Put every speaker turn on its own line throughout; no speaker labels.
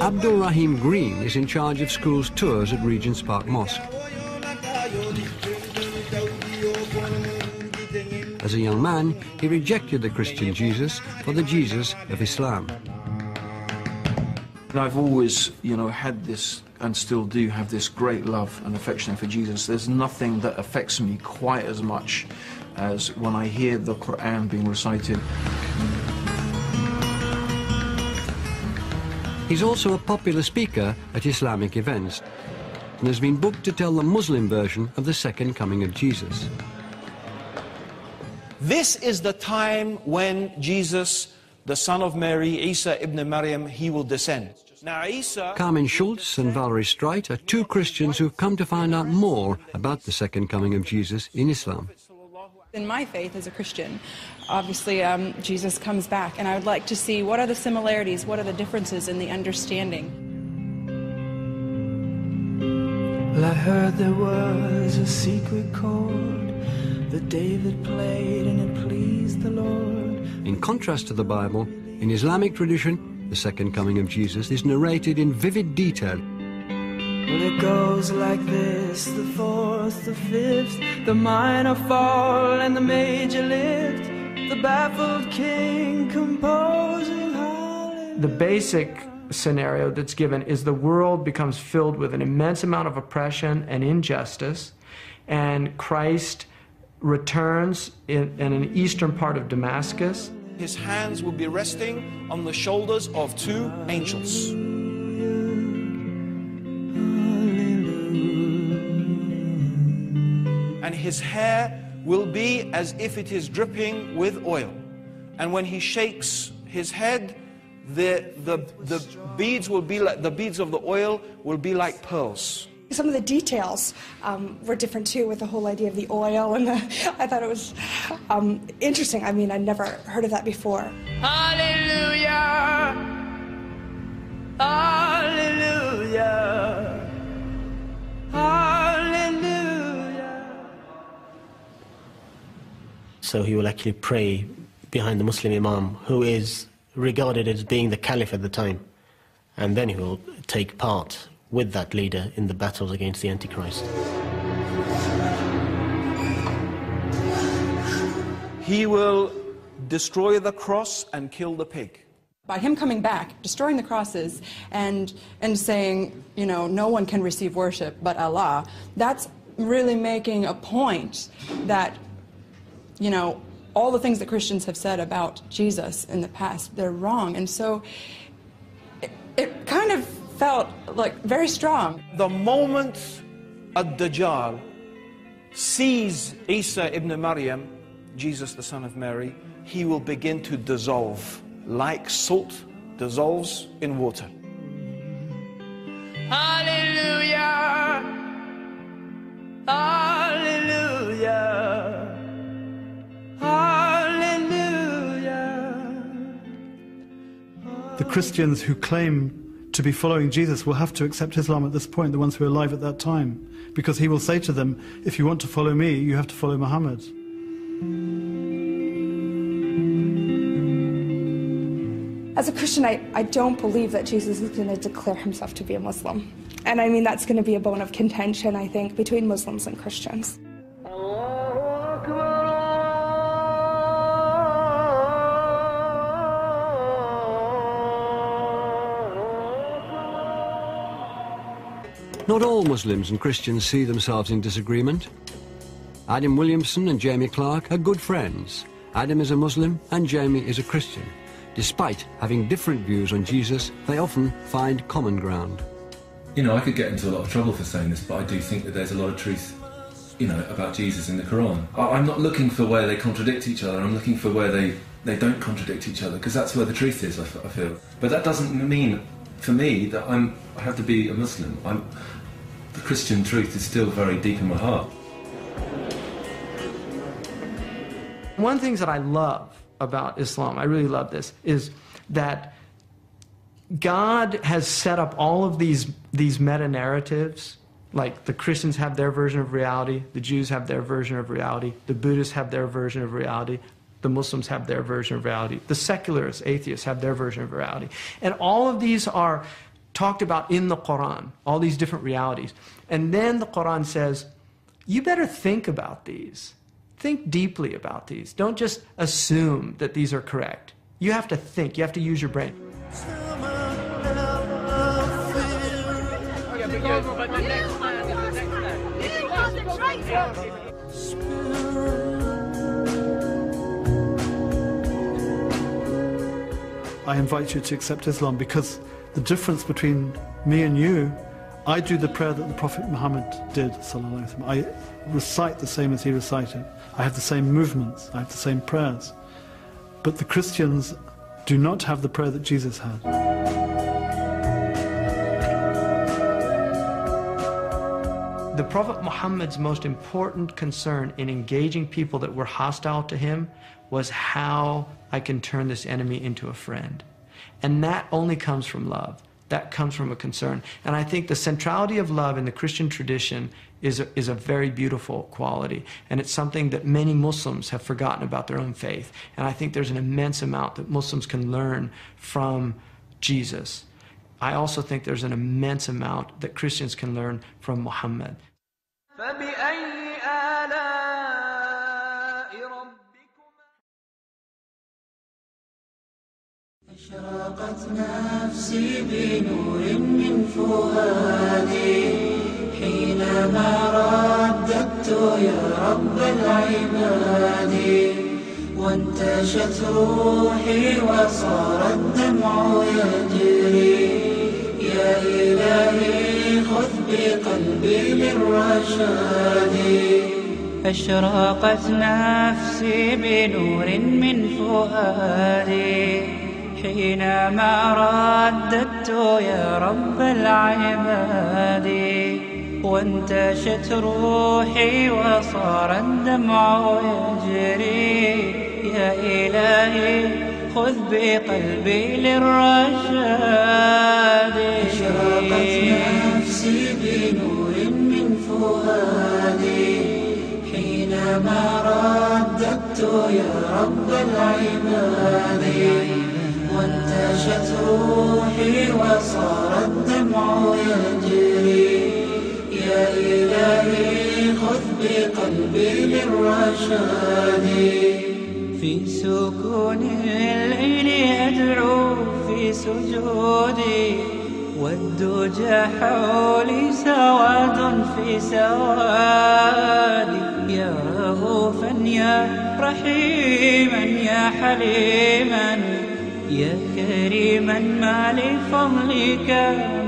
Abdul Rahim Green is in charge of schools tours at Regent's Park Mosque. As a young man, he rejected the Christian Jesus for the Jesus of Islam.
And I've always, had this, and still do have this great love and affection for Jesus. There's nothing that affects me quite as much as when I hear the Quran being recited.
He's also a popular speaker at Islamic events and has been booked to tell the Muslim version of the second coming of Jesus.
This is the time when Jesus, the son of Mary, Isa ibn Maryam, he will descend. Now, Isa...
Carmen Schultz and Valerie Streit are two Christians who've come to find out more about the second coming of Jesus in Islam.
In my faith as a Christian, obviously Jesus comes back, and I would like to see what are the similarities, what are the differences in the understanding.
Well, I heard there was a secret chord that David played and it pleased the Lord.
In contrast to the Bible, in Islamic tradition, the second coming of Jesus is narrated in vivid detail.
Well, it goes like this: the fourth, the fifth, the minor fall and the major lift, the baffled king composing hallelujah. The basic scenario that's given is the world becomes filled with an immense amount of oppression and injustice, and Christ returns in an eastern part of Damascus.
His hands will be resting on the shoulders of two angels. And his hair will be as if it is dripping with oil. And when he shakes his head, the beads will be like, the beads of the oil will be like pearls.
Some of the details were different too, with the whole idea of the oil, and I thought it was interesting. I mean, I'd never heard of that before.
Hallelujah! Hallelujah! Hallelujah!
So he will actually pray behind the Muslim Imam, who is regarded as being the Caliph at the time, and then he will take part with that leader in the battles against the Antichrist.
He will destroy the cross and kill the pig.
By him coming back, destroying the crosses, and saying, no one can receive worship but Allah, that's really making a point that, all the things that Christians have said about Jesus in the past, they're wrong. And so it kind of felt like very strong.
The moment Ad-Dajjal sees Isa ibn Maryam, Jesus the son of Mary, he will begin to dissolve like salt dissolves in water.
Hallelujah! Hallelujah! Hallelujah!
The Christians who claim to be following Jesus will have to accept Islam at this point, the ones who are alive at that time, because he will say to them, if you want to follow me, you have to follow Muhammad.
As a Christian, I don't believe that Jesus is going to declare himself to be a Muslim. And I mean, that's going to be a bone of contention, I think, between Muslims and Christians.
Not all Muslims and Christians see themselves in disagreement. Adam Williamson and Jamie Clark are good friends. Adam is a Muslim and Jamie is a Christian. Despite having different views on Jesus, they often find common ground.
I could get into a lot of trouble for saying this, but I do think that there's a lot of truth, about Jesus in the Quran. I'm not looking for where they contradict each other, I'm looking for where they don't contradict each other, because that's where the truth is, I feel. But that doesn't mean, for me, that I have to be a Muslim. The Christian truth is still very deep in my heart.
One of the things that I love about Islam, I really love this, is that God has set up all of these meta-narratives Like the Christians have their version of reality, the Jews have their version of reality, the Buddhists have their version of reality, the Muslims have their version of reality, the secularists, atheists have their version of reality. And all of these are talked about in the Quran, all these different realities. And then the Quran says, you better think about these. Think deeply about these. Don't just assume that these are correct. You have to think, you have to use your brain.
I invite you to accept Islam because the difference between me and you, I do the prayer that the Prophet Muhammad did, sallallahu alaihi wasallam. I recite the same as he recited. I have the same movements, I have the same prayers. But the Christians do not have the prayer that Jesus had.
The Prophet Muhammad's most important concern in engaging people that were hostile to him was how I can turn this enemy into a friend. And that only comes from love. That comes from a concern. And I think the centrality of love in the Christian tradition is a very beautiful quality. And it's something that many Muslims have forgotten about their own faith. And I think there's an immense amount that Muslims can learn from Jesus. I also think there's an immense amount that Christians can learn from Muhammad.
أشرقت نفسي بنور من فؤادي حينما رددت يا رب العباد وانتشت روحي وصار الدمع يجري يا إلهي خذ بقلبي للرشاد أشرقت نفسي بنور من فؤادي حينما رددت يا رب العباد وانتشت روحي وصار الدمع يجري يا إلهي خذ بقلبي للرشاد أشرقت نفسي بنور من فؤادي حينما رددت يا رب العباد وانتشت روحي وصار الدمع يجري يا إلهي خذ بقلبي للرشاد في سكون الليل أدعو في سجودي والدجى حولي سواد في سوادي يا رؤوفا يا رحيما يا حليما يا كريما ما لفضلك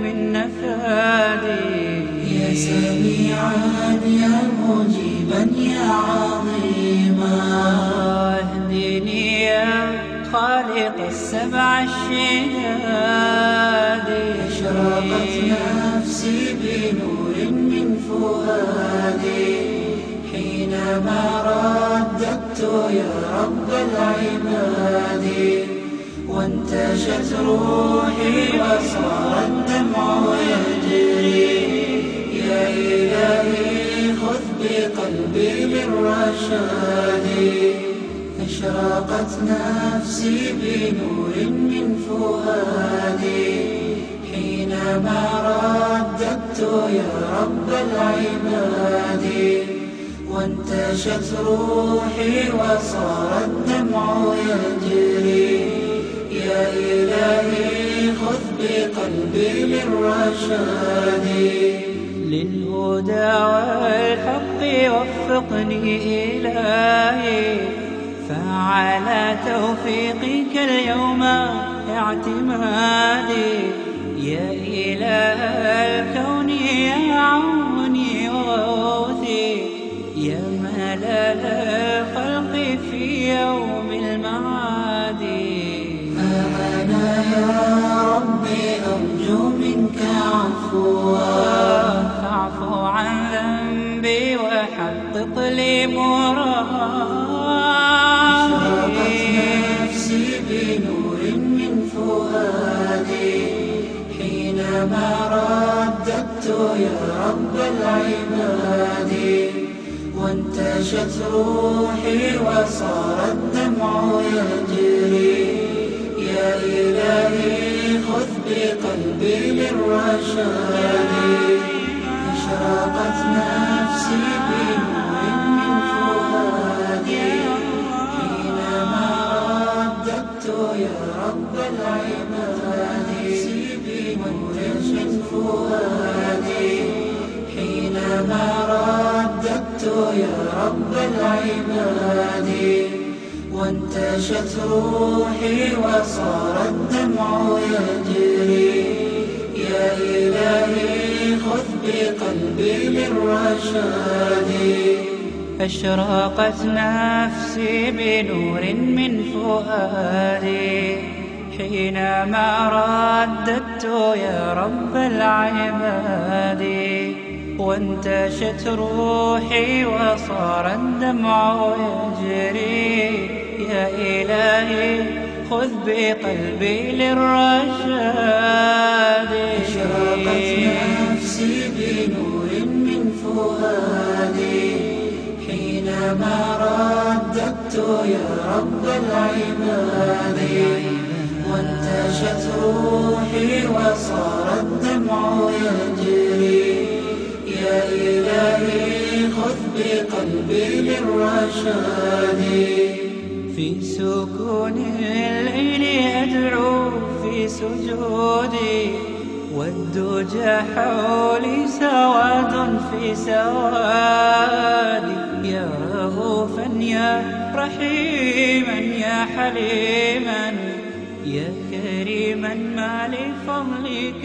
من نفادي يا سميعا يا مجيبا يا عظيما اهدني يا خالق السبع الشداد أشرقت نفسي بنور من فؤادي حينما رددت يا رب العباد وانتشت روحي وصار الدمع يجري يا إلهي خذ بقلبي للرشاد أشرقت نفسي بنور من فؤادي حينما رددت يا رب العباد وانتشت روحي وصار الدمع يجري يا إلهي خذ بقلبي للرشاد للهدى والحق وفقني إلهي فعلى توفيقك اليوم اعتمادي يا إله الكون يا عوني وغوثي يا ملال الخلق في يوم المعاد أنا يا ربي أرجو منك عفوا فاعف عن ذنبي وحقق لي مرادي أشرقت نفسي بنور من فؤادي حينما رددت يا رب العباد وانتشت روحي وصار الدمع يجري يا إلهي خذ بقلبي للرشاد أشرقت نفسي بنور من فؤادي حينما رددت يا رب العباد بنور فؤادي حينما رددت يا رب العباد وانتشت روحي وصار الدمع يجري يا إلهي خذ بقلبي للرشاد أشرقت نفسي بنور من فؤادي حينما رددت يا رب العباد وانتشت روحي وصار الدمع يجري يا إلهي خذ بقلبي للرشاد أشرقت نفسي بنور من فؤادي حينما رددت يا رب العباد وانتشت روحي وصار الدمع يجري يا إلهي خذ بقلبي للرشاد في سكون الليل أدعو في سجودي والدجى حولي سواد في سوادي يا رؤوفا يا رحيما يا حليما يا كريما ما لفضلك